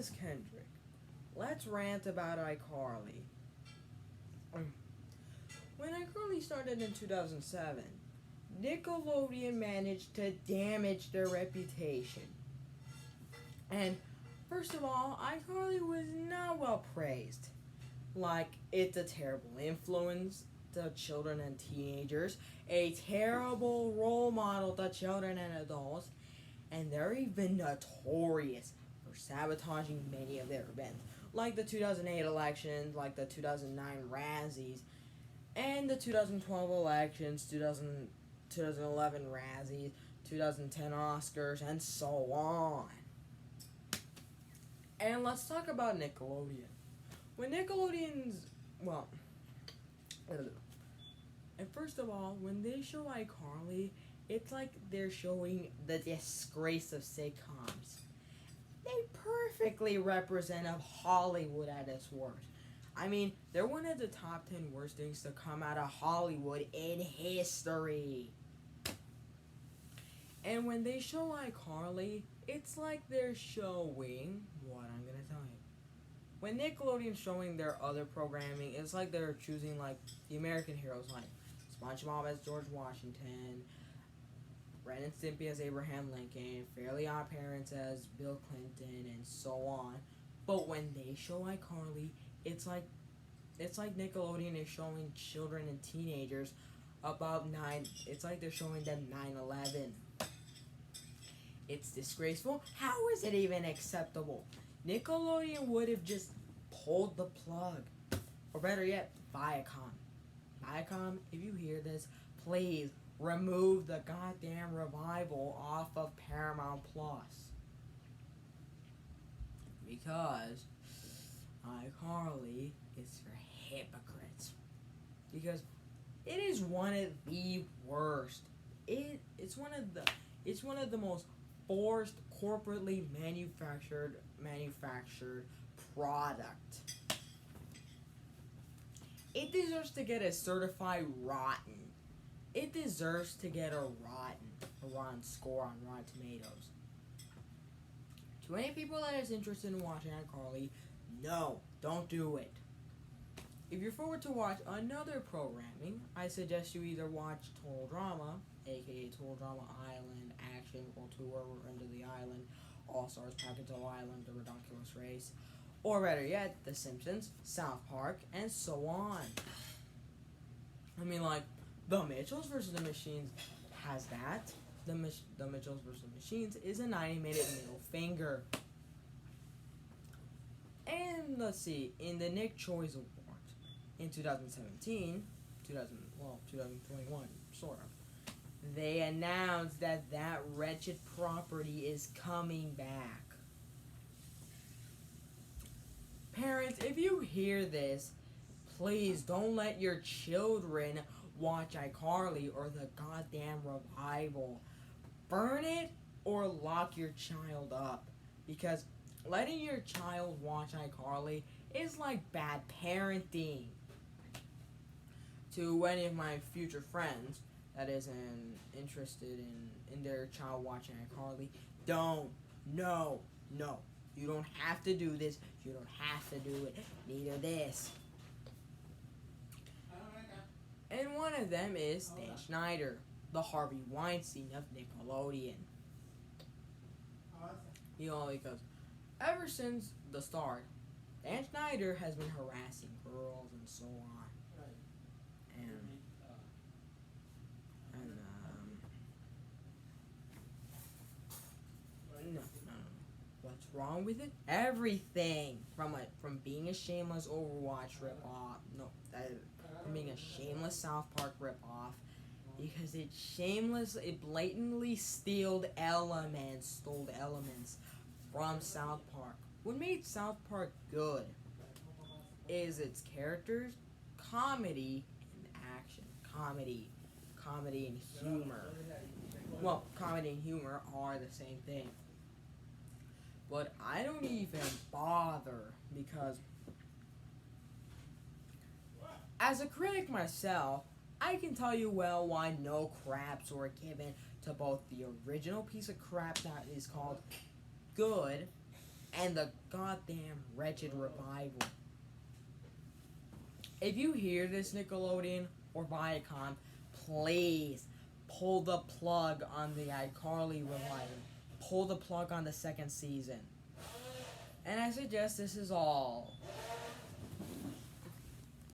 is Kendrick. Let's rant about iCarly. When iCarly started in 2007, Nickelodeon managed to damage their reputation. And first of all, iCarly was not well praised. Like, it's a terrible influence to children and teenagers, a terrible role model to children and adults, and they're even notorious for sabotaging many of their events, like the 2008 elections, like the 2009 Razzies, and the 2012 elections, 2011 Razzies, 2010 Oscars, and so on. And let's talk about Nickelodeon. When Nickelodeon's, well, and first of all, when they show iCarly, it's like they're showing the disgrace of sitcoms. They perfectly represent of Hollywood at its worst. I mean, they're one of the top 10 worst things to come out of Hollywood in history. And when they show iCarly, it's like they're showing what I'm gonna tell you. When Nickelodeon's showing their other programming, it's like they're choosing like the American heroes, like SpongeBob as George Washington, Ren and Stimpy as Abraham Lincoln, Fairly Odd Parents as Bill Clinton, and so on. But when they show iCarly, it's like Nickelodeon is showing children and teenagers about it's like they're showing them 9/11. It's disgraceful. How is it even acceptable? Nickelodeon would have just pulled the plug. Or better yet, Viacom. Viacom, if you hear this, please remove the goddamn revival off of Paramount Plus. Because iCarly is for hypocrites. Because it is one of the worst. It's one of the most forced, corporately manufactured product. It deserves to get a certified rotten. It deserves to get a rotten score on Rotten Tomatoes. To any people that is interested in watching iCarly, no, don't do it. If you're forward to watch another programming, I suggest you either watch Total Drama, aka Total Drama Island, Action, World Tour, We're Under the Island, All Stars, Package Island, The Redonkulous Race, or better yet, The Simpsons, South Park, and so on. I mean, like, The Mitchells vs. the Machines has that. The Mitchells vs. the Machines is an animated middle finger. And let's see, in the Nick Choice Awards in 2021, sort of, they announced that wretched property is coming back. Parents, if you hear this, please don't let your children watch iCarly or the goddamn revival. Burn it or lock your child up. Because letting your child watch iCarly is like bad parenting. To any of my future friends that isn't interested in their child watching iCarly, don't. No. You don't have to do this. You don't have to do it. Neither this. And one of them is Dan Schneider, the Harvey Weinstein of Nickelodeon. Because ever since the start, Dan Schneider has been harassing girls and so on. No. What's wrong with it? Everything from being a shameless Overwatch ripoff. From being a shameless South Park ripoff, because it blatantly stole elements from South Park. What made South Park good is its characters, comedy, and action. Comedy and humor. Well, comedy and humor are the same thing. But I don't even bother because as a critic myself, I can tell you well why no craps were given to both the original piece of crap that is called good and the goddamn wretched revival. If you hear this, Nickelodeon or Viacom, please pull the plug on the Icarly revival. Pull the plug on the second season. And I suggest this is all